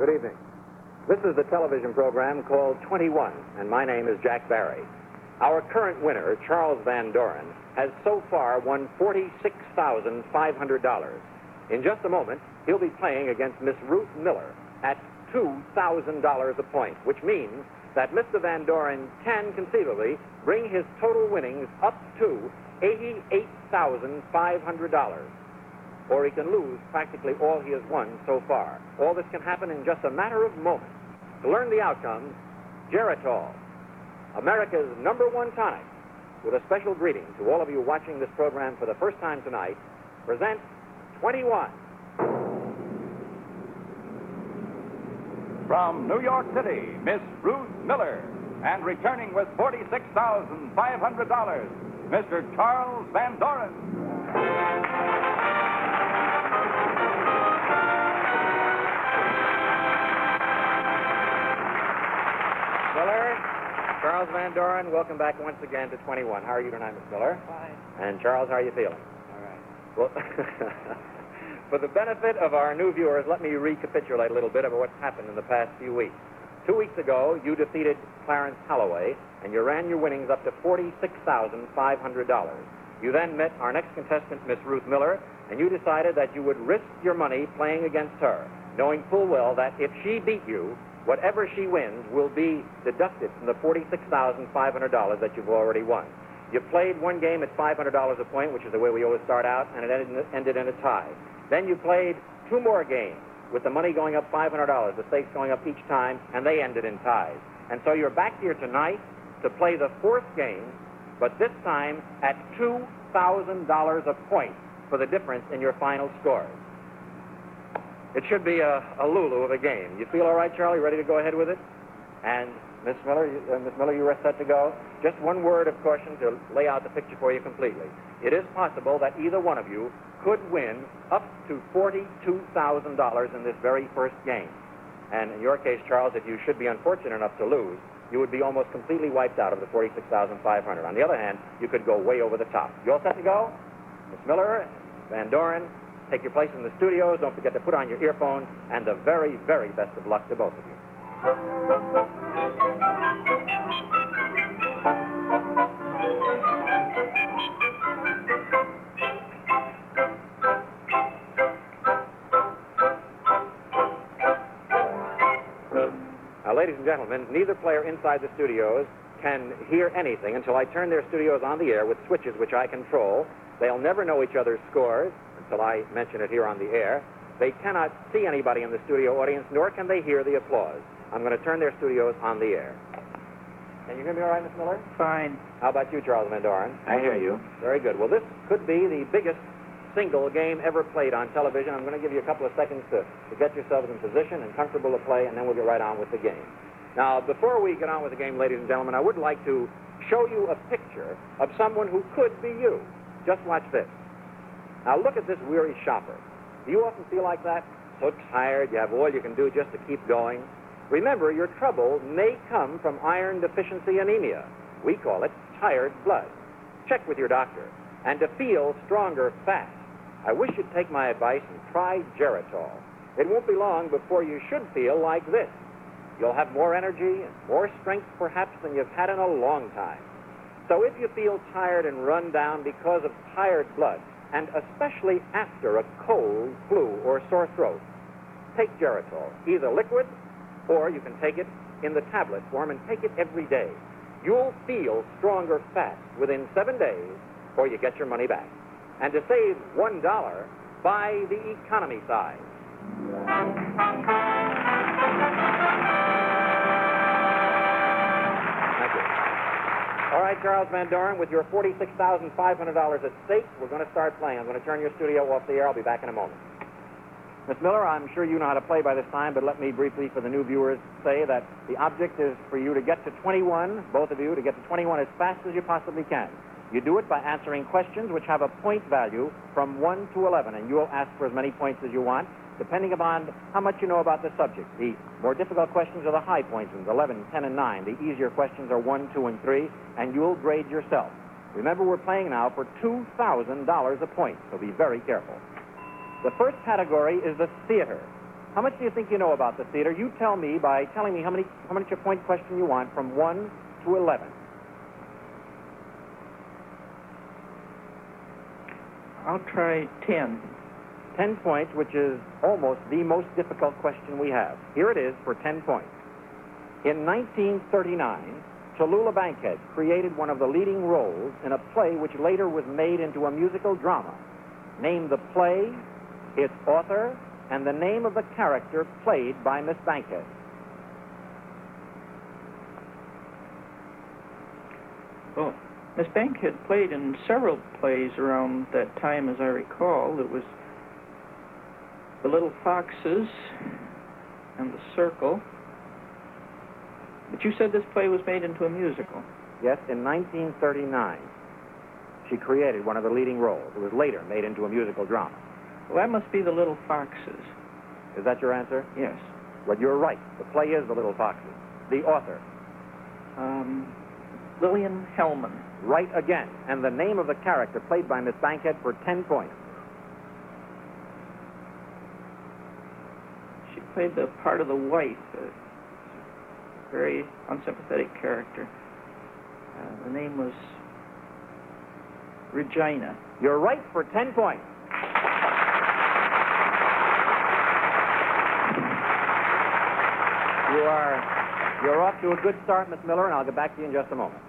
Good evening. This is the television program called 21, and my name is Jack Barry. Our current winner, Charles Van Doren, has so far won $46,500. In just a moment, he'll be playing against Miss Ruth Miller at $2,000 a point, which means that Mr. Van Doren can conceivably bring his total winnings up to $88,500. Or he can lose practically all he has won so far. All this can happen in just a matter of moments. To learn the outcomes, Geritol, America's #1 tonic, with a special greeting to all of you watching this program for the first time tonight, presents 21. From New York City, Miss Ruth Miller, and returning with $46,500, Mr. Charles Van Doren. Miller, Charles Van Doren, welcome back once again to 21. How are you tonight, Miss Miller? Fine. And Charles, how are you feeling? All right. Well, for the benefit of our new viewers, let me recapitulate a little bit of what's happened in the past few weeks. 2 weeks ago, you defeated Clarence Holloway, and you ran your winnings up to $46,500. You then met our next contestant, Miss Ruth Miller, and you decided that you would risk your money playing against her, knowing full well that if she beat you, whatever she wins will be deducted from the $46,500 that you've already won. You played one game at $500 a point, which is the way we always start out, and it ended in a tie. Then you played 2 more games with the money going up $500, the stakes going up each time, and they ended in ties. And so you're back here tonight to play the 4th game, but this time at $2,000 a point for the difference in your final scores. It should be a Lulu of a game. You feel all right, Charlie? Ready to go ahead with it? And Miss Miller, you are set to go? Just one word of caution to lay out the picture for you completely. It is possible that either one of you could win up to $42,000 in this very first game. And in your case, Charles, if you should be unfortunate enough to lose, you would be almost completely wiped out of the $46,500. On the other hand, you could go way over the top. You all set to go? Miss Miller, Van Doren, take your place in the studios. Don't forget to put on your earphones, and the very, very best of luck to both of you. Now, ladies and gentlemen, neither player inside the studios can hear anything until I turn their studios on the air with switches which I control. They'll never know each other's scores until I mention it here on the air. They cannot see anybody in the studio audience, nor can they hear the applause. I'm going to turn their studios on the air. Can you hear me all right, Miss Miller? Fine. How about you, Charles Van Doren? I hear you. Very good. Well, this could be the biggest single game ever played on television. I'm going to give you a couple of seconds to get yourselves in position and comfortable to play, and then we'll get right on with the game. Now, before we get on with the game, ladies and gentlemen, I would like to show you a picture of someone who could be you. Just watch this. Now, look at this weary shopper. Do you often feel like that? So tired, you have all you can do just to keep going? Remember, your trouble may come from iron deficiency anemia. We call it tired blood. Check with your doctor. And to feel stronger fast, I wish you'd take my advice and try Geritol. It won't be long before you should feel like this. You'll have more energy and more strength, perhaps, than you've had in a long time. So if you feel tired and run down because of tired blood, and especially after a cold, flu, or sore throat, take Geritol, either liquid, or you can take it in the tablet form and take it every day. You'll feel stronger fast within 7 days, or you get your money back. And to save $1, buy the economy size. Thank you. All right, Charles Van Doren, with your $46,500 at stake, we're going to start playing. I'm going to turn your studio off the air. I'll be back in a moment. Miss Miller, I'm sure you know how to play by this time, but let me briefly, for the new viewers, say that the object is for you to get to 21, both of you, to get to 21 as fast as you possibly can. You do it by answering questions which have a point value from 1 to 11, and you'll ask for as many points as you want, depending upon how much you know about the subject. The more difficult questions are the high points ones, 11, 10, and 9. The easier questions are 1, 2, and 3, and you'll grade yourself. Remember, we're playing now for $2,000 a point, so be very careful. The first category is the theater. How much do you think you know about the theater? You tell me by telling me how much a point question you want from 1 to 11. I'll try 10. 10 points, which is almost the most difficult question we have. Here it is for 10 points. In 1939, Tallulah Bankhead created one of the leading roles in a play which later was made into a musical drama. Name the play, its author, and the name of the character played by Miss Bankhead. Well, Miss Bankhead played in several plays around that time, as I recall. It was The Little Foxes and The Circle. But you said this play was made into a musical. Yes, in 1939, she created one of the leading roles. It was later made into a musical drama. Well, that must be The Little Foxes. Is that your answer? Yes. Well, you're right. The play is The Little Foxes. The author? Lillian Hellman. Right again. And the name of the character played by Miss Bankhead for 10 points. She played the part of the wife, a very unsympathetic character. The name was Regina. You're right for 10 points. You're off to a good start, Miss Miller, and I'll get back to you in just a moment.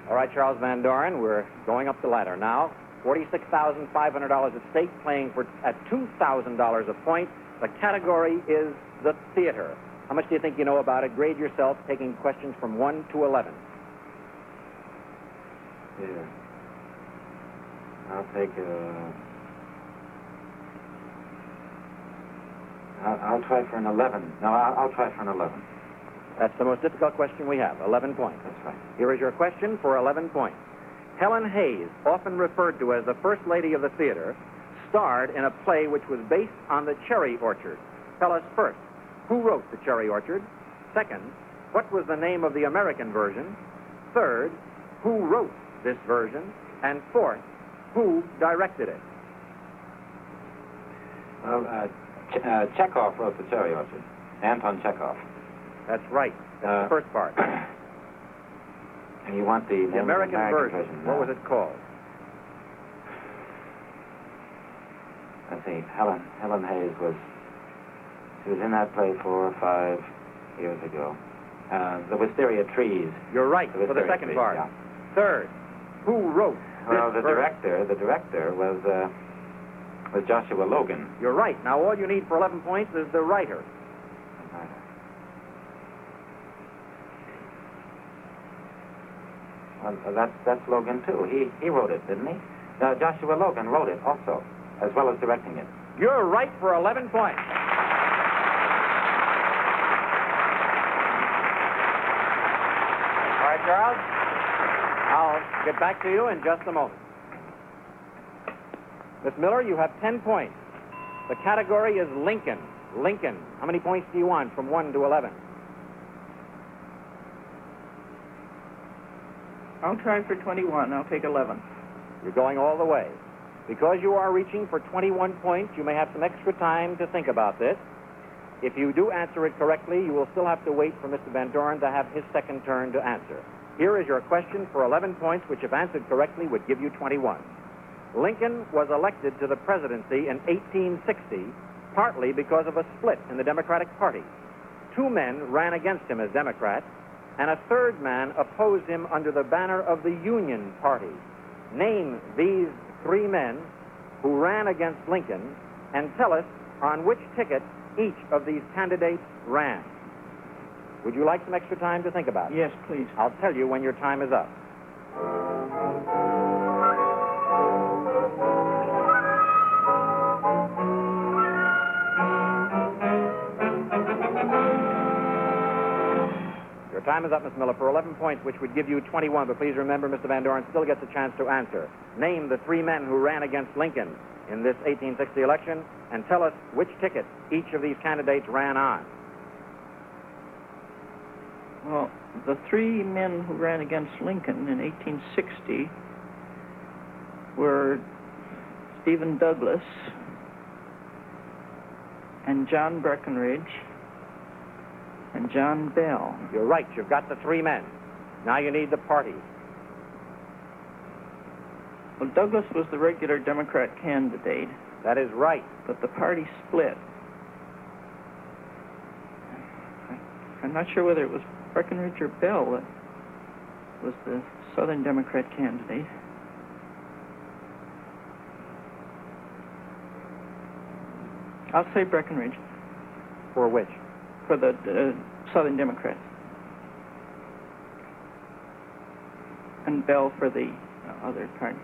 All right, Charles Van Doren, we're going up the ladder now. $46,500 at stake, playing at $2,000 a point. The category is the theater. How much do you think you know about it? Grade yourself, taking questions from 1 to 11. Yeah. I'll take I'll try for an 11. No, I'll try for an 11. That's the most difficult question we have, 11 points. That's right. Here is your question for 11 points. Helen Hayes, often referred to as the First Lady of the Theater, starred in a play which was based on the Cherry Orchard. Tell us first, who wrote the Cherry Orchard? Second, what was the name of the American version? Third, who wrote this version? And fourth, who directed it? Well, Chekhov wrote the Cherry Orchard. Anton Chekhov. That's right. That's the first part. And you want the American version. What was it called? Let's see. Helen Hayes she was in that play 4 or 5 years ago. The Wisteria Trees. You're right, for the second Trees, part. Yeah. Third, who wrote Well, this the director was Joshua Logan. You're right. Now, all you need for 11 points is the writer. Well, that's Logan, too. He wrote it, didn't he? Joshua Logan wrote it also, as well as directing it. You're right for 11 points. All right, Charles. I'll get back to you in just a moment. Miss Miller, you have 10 points. The category is Lincoln. Lincoln. How many points do you want from 1 to 11? I'll try for 21. I'll take 11. You're going all the way. Because you are reaching for 21 points, you may have some extra time to think about this. If you do answer it correctly, you will still have to wait for Mr. Van Doren to have his second turn to answer. Here is your question for 11 points, which, if answered correctly, would give you 21. Lincoln was elected to the presidency in 1860, partly because of a split in the Democratic Party. 2 men ran against him as Democrats, and a third man opposed him under the banner of the Union Party. Name these 3 men who ran against Lincoln and tell us on which ticket each of these candidates ran. Would you like some extra time to think about it? Yes, please. I'll tell you when your time is up. Your time is up, Miss Miller, for 11 points, which would give you 21. But please remember, Mr. Van Doren still gets a chance to answer. Name the 3 men who ran against Lincoln in this 1860 election, and tell us which ticket each of these candidates ran on. Well, the 3 men who ran against Lincoln in 1860 were Stephen Douglas, and John Breckinridge and John Bell. You're right. You've got the three men. Now you need the party. Well, Douglas was the regular Democrat candidate, That is right. but the party split. I'm not sure whether it was Breckinridge or Bell that was the Southern Democrat candidate. I'll say Breckinridge For which? for the Southern Democrats. And Bell for the other party.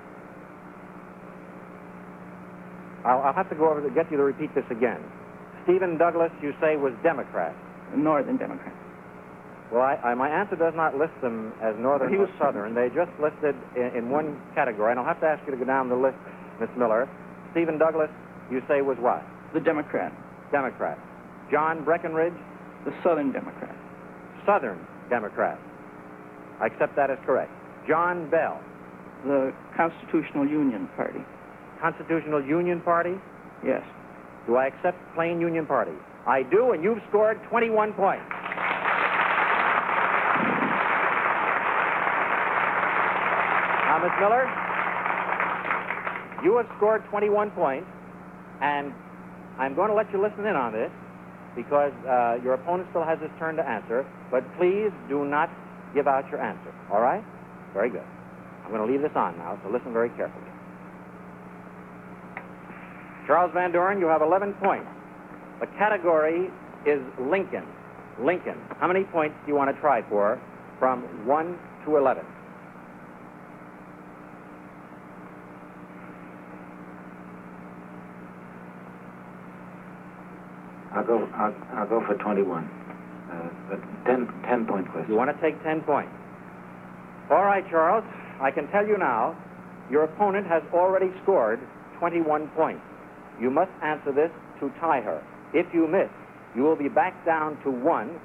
I'll have to go over to get you to repeat this again. Stephen Douglas, you say, was Democrat. Northern Democrat. Well, my answer does not list them as Northern He or was Southern. They just listed in one category, and I'll have to ask you to go down the list, Miss Miller. Stephen Douglas, you say, was what? The Democrat. Democrat. John Breckinridge, The Southern Democrat. Southern Democrat. I accept that as correct. John Bell, The Constitutional Union Party. Constitutional Union Party. Yes. Do I accept plain Union Party? I do, and you've scored 21 points. Now, Miss Miller, you have scored 21 points, and I'm going to let you listen in on this because your opponent still has his turn to answer, but please do not give out your answer, all right? Very good. I'm going to leave this on now, so listen very carefully. Charles Van Doren, you have 11 points. The category is Lincoln. Lincoln. How many points do you want to try for from 1 to 11? I'll go for 21. But 10-point question. You want to take 10 points. All right, Charles. I can tell you now, your opponent has already scored 21 points. You must answer this to tie her. If you miss, you will be back down to 1.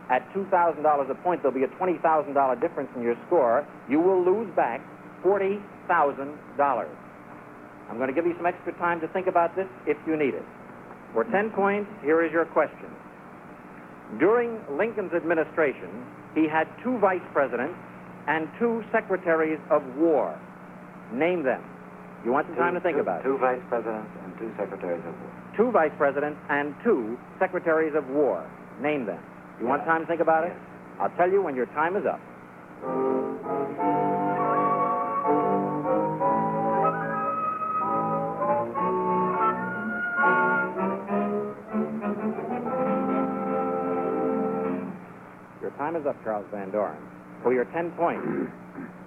At $2,000 a point, there'll be a $20,000 difference in your score. You will lose back $40,000. I'm going to give you some extra time to think about this if you need it. For 10 points, here is your question. During Lincoln's administration, he had 2 vice presidents and 2 secretaries of war. Name them. You want some time to think about it. 2 vice presidents and 2 secretaries of war. 2 vice presidents and 2 secretaries of war. Name them. You want time to think about it? Yes. I'll tell you when your time is up. Your time is up, Charles Van Doren. For your 10 points,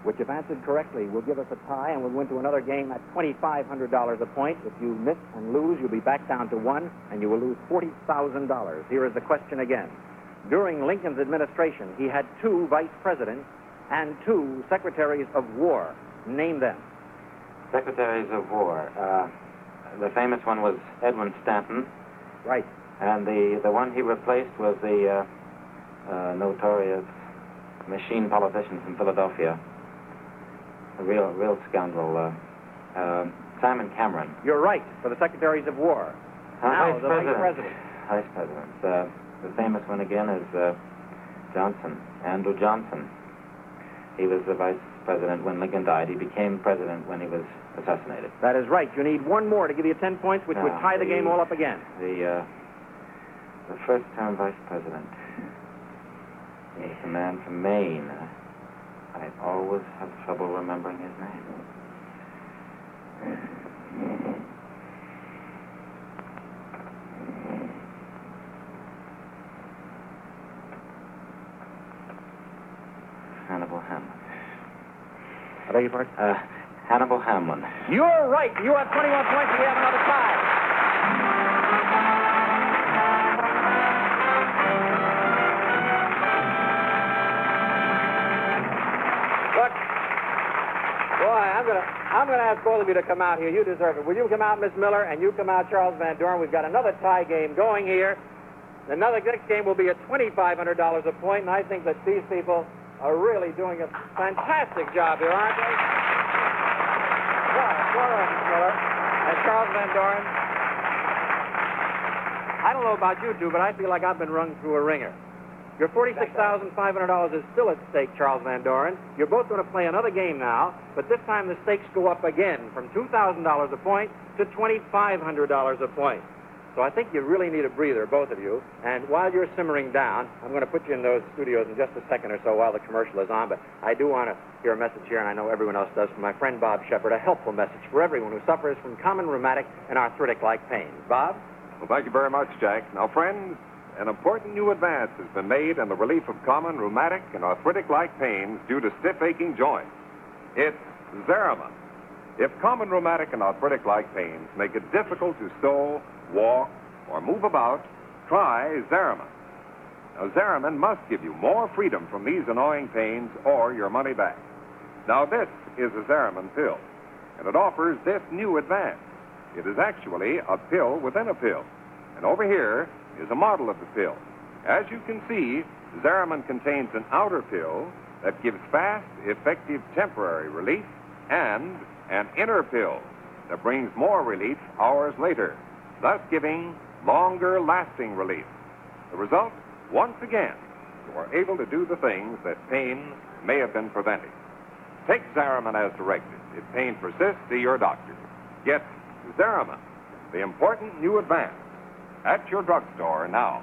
which if answered correctly will give us a tie and we'll win to another game at $2,500 a point. If you miss and lose, you'll be back down to 1, and you will lose $40,000. Here is the question again. During Lincoln's administration, he had 2 vice presidents and 2 secretaries of war. Name them. Secretaries of War. The famous one was Edwin Stanton. Right. And the one he replaced was the notorious machine politician from Philadelphia. A real scoundrel. Simon Cameron. You're right, for the secretaries of war. Now, the vice president. Vice presidents. The famous one again is Johnson, Andrew Johnson. He was the vice president when Lincoln died. He became president when he was assassinated. That is right. You need one more to give you 10 points, which would tie the game all up again. The first-term vice president was a man from Maine. I always have trouble remembering his name. Hannibal Hamlin. I beg your pardon? Hannibal Hamlin. You're right. You have 21 points, and we have another tie. Look, boy, I'm gonna ask both of you to come out here. You deserve it. Will you come out, Miss Miller, and you come out, Charles Van Doren? We've got another tie game going here. Another next game will be at $2,500 a point, and I think that these people are really doing a fantastic job here, aren't they? Well, Miss Miller and Charles Van Doren. I don't know about you two, but I feel like I've been rung through a ringer. Your $46,500 is still at stake, Charles Van Doren. You're both going to play another game now, but this time the stakes go up again from $2,000 a point to $2,500 a point. So I think you really need a breather, both of you. And while you're simmering down, I'm going to put you in those studios in just a second or so while the commercial is on. But I do want to hear a message here, and I know everyone else does, from my friend Bob Shepard, a helpful message for everyone who suffers from common rheumatic and arthritic-like pains. Bob? Well, thank you very much, Jack. Now, friends, an important new advance has been made in the relief of common rheumatic and arthritic-like pains due to stiff aching joints. It's Zeramin. If common rheumatic and arthritic-like pains make it difficult to sew, walk, or move about, try Zeramin. Now, Zeramin must give you more freedom from these annoying pains or your money back. Now, this is a Zeramin pill, and it offers this new advance. It is actually a pill within a pill. And over here is a model of the pill. As you can see, Zeramin contains an outer pill that gives fast, effective temporary relief and an inner pill that brings more relief hours later, thus giving longer-lasting relief. The result, once again, you are able to do the things that pain may have been preventing. Take Zeramin as directed. If pain persists, see your doctor. Get Zeramin, the important new advance, at your drugstore now.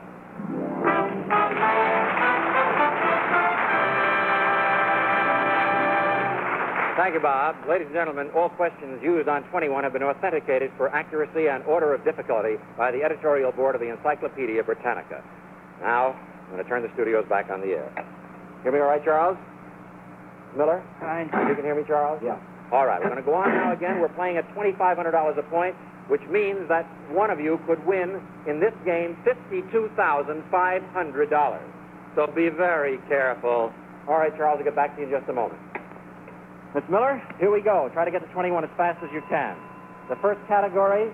Thank you, Bob. Ladies and gentlemen, all questions used on 21 have been authenticated for accuracy and order of difficulty by the editorial board of the Encyclopedia Britannica. Now, I'm going to turn the studios back on the air. Hear me all right, Charles? Miller? Fine. You can hear me, Charles? Yeah. All right, we're going to go on now again. We're playing at $2,500 a point, which means that one of you could win in this game $52,500. So be very careful. All right, Charles, I'll get back to you in just a moment. Miss Miller, here we go. Try to get to 21 as fast as you can. The first category,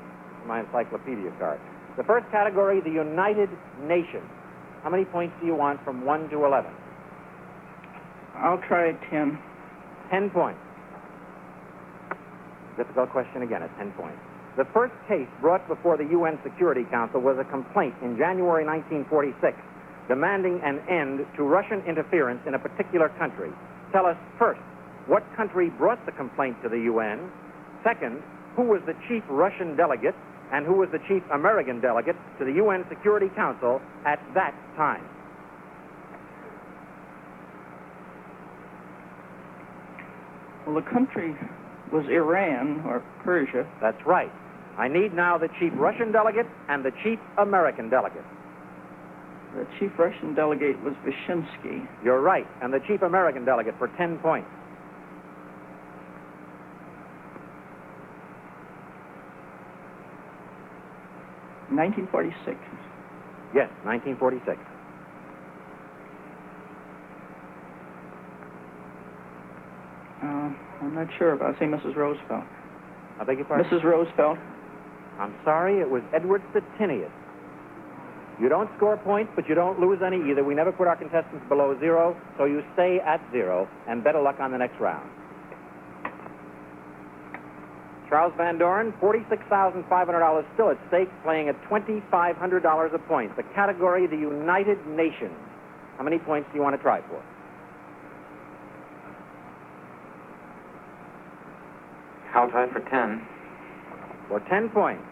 my encyclopedia card. The first category, the United Nations. How many points do you want from 1 to 11? I'll try 10. 10 points. Difficult question again at 10 points. The first case brought before the UN Security Council was a complaint in January 1946 demanding an end to Russian interference in a particular country. Tell us first, what country brought the complaint to the UN? Second, who was the chief Russian delegate and who was the chief American delegate to the UN Security Council at that time? Well, the country was Iran or Persia. That's right. I need now the chief Russian delegate and the chief American delegate. The chief Russian delegate was Vyshinsky. You're right. And the chief American delegate for 10 points. In 1946. Yes, 1946. I'm not sure about. Say Mrs. Roosevelt. I beg your pardon? Mrs. Roosevelt. I'm sorry, it was Edward Stettinius. You don't score points, but you don't lose any either. We never put our contestants below 0, so you stay at 0, and better luck on the next round. Charles Van Doren, $46,500 still at stake, playing at $2,500 a point. The category, the United Nations. How many points do you want to try for? I'll try for 10. For 10 points.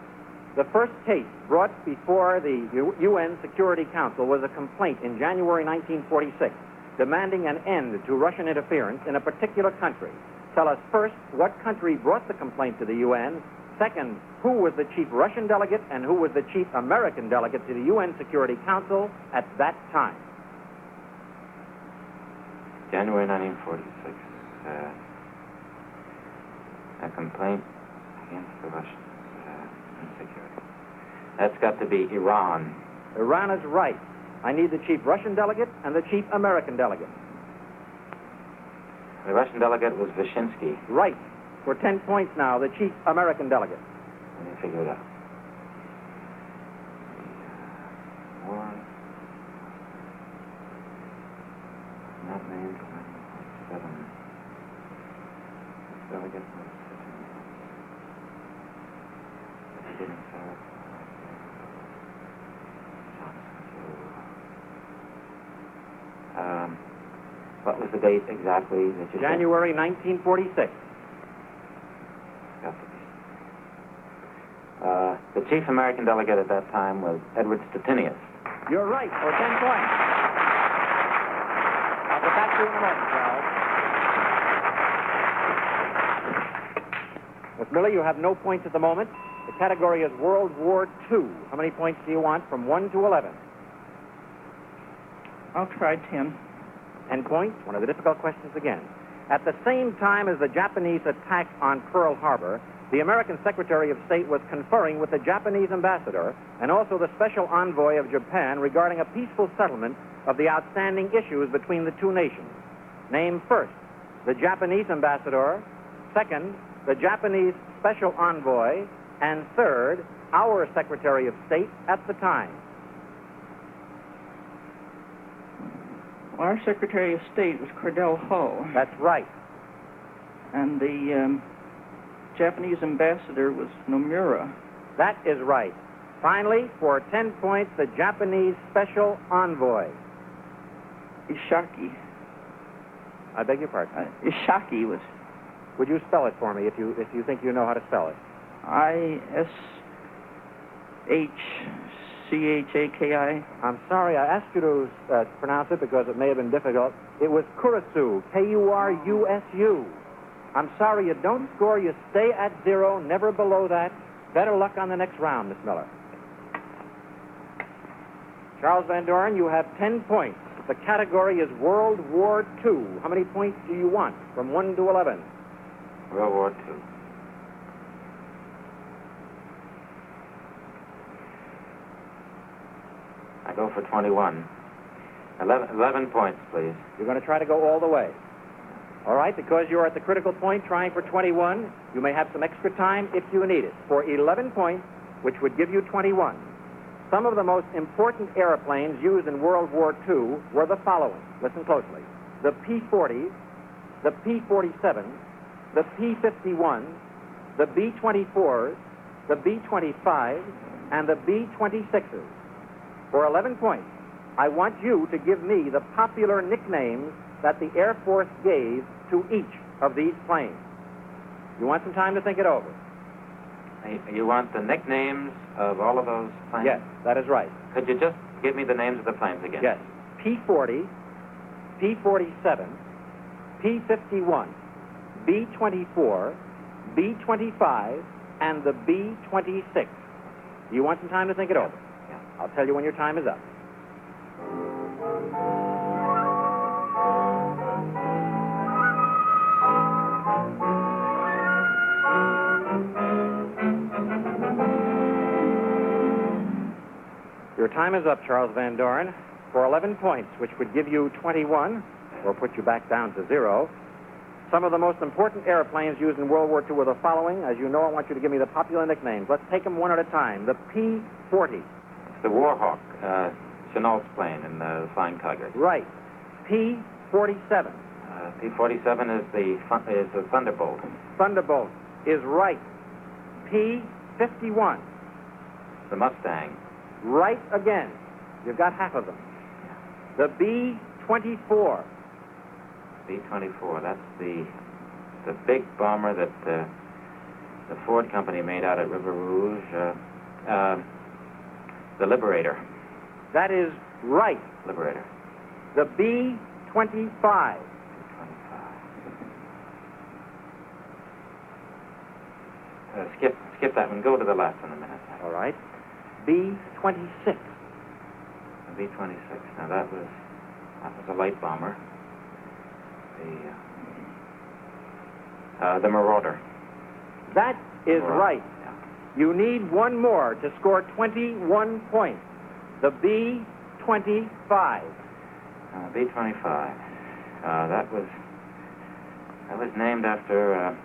The first case brought before the UN Security Council was a complaint in January 1946 demanding an end to Russian interference in a particular country. Tell us first what country brought the complaint to the UN. Second, who was the chief Russian delegate and who was the chief American delegate to the UN Security Council at that time. January 1946. A complaint against the Russians in security. That's got to be Iran. Iran is right. I need the chief Russian delegate and the chief American delegate. The Russian delegate was Vyshinsky. Right. For 10 points now, the chief American delegate. Let me figure it out. War. Not named. 7. Delegate was was the date exactly that you said? January 1946. Got to be. The chief American delegate at that time was Edward Stettinius. You're right, for 10 points. I'll get back to you in a moment, Charles. Miss Miller, you have no points at the moment. The category is World War II. How many points do you want from 1 to 11? I'll try 10. 10 points, one of the difficult questions again. At the same time as the Japanese attack on Pearl Harbor, the American Secretary of State was conferring with the Japanese ambassador and also the special envoy of Japan regarding a peaceful settlement of the outstanding issues between the two nations. Name first the Japanese ambassador, second, the Japanese special envoy, and third, our Secretary of State at the time. Our Secretary of State was Cordell Hull, That's right. and the Japanese ambassador was Nomura. That is right. Finally, for 10 points, the Japanese special envoy. Ishaki. I beg your pardon. Ishaki was Would you spell it for me if you think you know how to spell it? Ishachaki. I'm sorry, I asked you to pronounce it because it may have been difficult. It was Kurusu, Kurusu. I'm sorry, you don't score. You stay at 0, never below that. Better luck on the next round, Miss Miller. Charles Van Doren, you have 10 points. The category is World War II. How many points do you want from 1 to 11? World War II. I go for 21. 11 points, please. You're going to try to go all the way. All right, because you're at the critical point trying for 21, you may have some extra time if you need it. For 11 points, which would give you 21. Some of the most important airplanes used in World War II were the following. Listen closely. The P-40s, the P-47, the P-51, the B-24s, the B-25s, and the B-26s. For 11 points, I want you to give me the popular nicknames that the Air Force gave to each of these planes. You want some time to think it over? You want the nicknames of all of those planes? Yes, that is right. Could you just give me the names of the planes again? Yes. P-40, P-47, P-51, B-24, B-25, and the B-26. You want some time to think it over? Yeah. I'll tell you when your time is up. Your time is up, Charles Van Doren. For 11 points, which would give you 21, or put you back down to 0. Some of the most important airplanes used in World War II were the following. As you know, I want you to give me the popular nicknames. Let's take them one at a time. The P-40. It's the Warhawk, Chenault's plane in the Flying Tigers. Right. P-47. P-47 is the Thunderbolt. Thunderbolt is right. P-51. The Mustang. Right again. You've got half of them. The B-24. B-24, that's the big bomber that the Ford company made out at River Rouge. The Liberator. That is right. Liberator. The B-25. Skip that one. Go to the last one a minute. All right. B-26. The B-26. Now that was a light bomber. The Marauder. That is Marauder. right. Yeah. You need one more to score 21 points. The B-25. B-25. That was named after.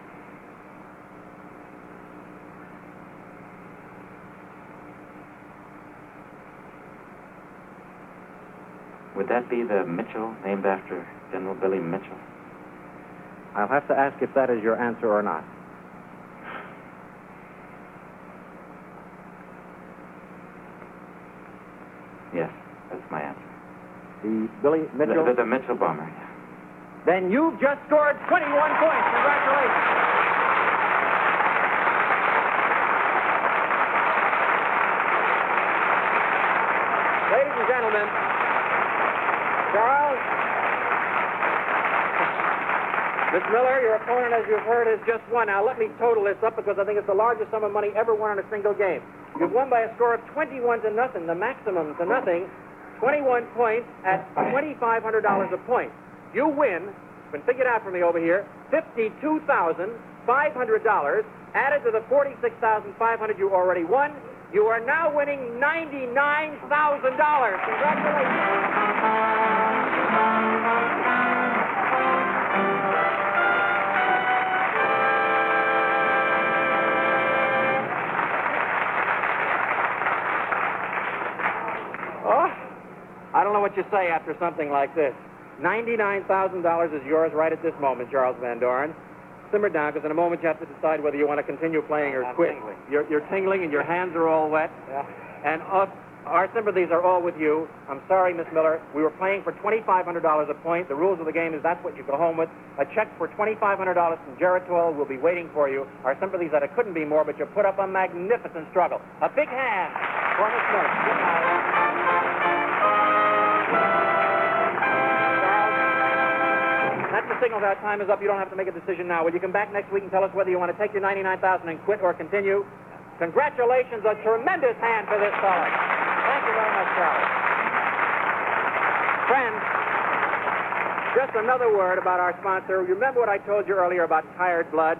Would that be the Mitchell, named after General Billy Mitchell? I'll have to ask if that is your answer or not. Yes, that's my answer. The Billy Mitchell? The Mitchell bomber, yeah. Then you've just scored 21 points. Congratulations. Ladies and gentlemen, Charles, Miss Miller, your opponent, as you've heard, has just won. Now, let me total this up because I think it's the largest sum of money ever won in a single game. You've won by a score of 21-0, the maximum to nothing, 21 points at $2,500 a point. You win, been figured out for me over here, $52,500 added to the $46,500 you already won. You are now winning $99,000. Congratulations. I don't know what you say after something like this. $99,000 is yours right at this moment, Charles Van Doren. Simmer down, because in a moment you have to decide whether you want to continue playing or quit. Tingling. You're tingling and your hands are all wet. Yeah. And our sympathies are all with you. I'm sorry, Miss Miller. We were playing for $2,500 a point. The rules of the game is that's what you go home with. A check for $2,500 from Geritol will be waiting for you. Our sympathies that it couldn't be more, but you put up a magnificent struggle. A big hand for Miss Miller. Good night. That's the signal that time is up. You don't have to make a decision now. Will you come back next week and tell us whether you want to take your $99,000 and quit or continue? Congratulations, a tremendous hand for this fellow. Thank you very much, Charlie. Friends, just another word about our sponsor. You remember what I told you earlier about tired blood?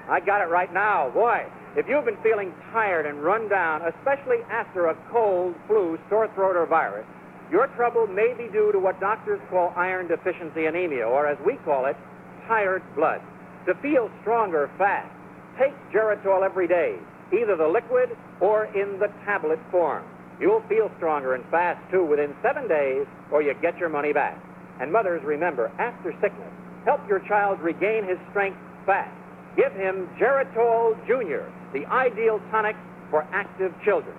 I got it right now. Boy, if you've been feeling tired and run down, especially after a cold, flu, sore throat, or virus, your trouble may be due to what doctors call iron deficiency anemia, or as we call it, tired blood. To feel stronger fast, take Geritol every day, either the liquid or in the tablet form. You'll feel stronger and fast, too, within 7 days, or you get your money back. And mothers, remember, after sickness, help your child regain his strength fast. Give him Geritol Jr., the ideal tonic for active children.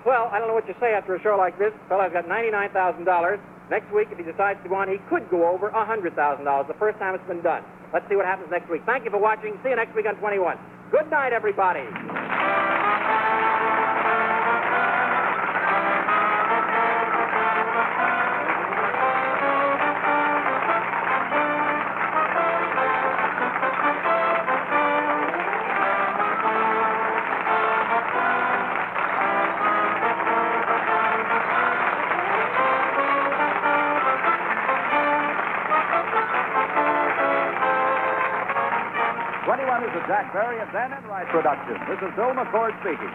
Well, I don't know what you say after a show like this. Fellow's got $99,000. Next week, if he decides to go on, he could go over $100,000, the first time it's been done. Let's see what happens next week. Thank you for watching. See you next week on 21. Good night, everybody. Is a Jack Barry and Barry and Enright production. This is Bill McCord speaking.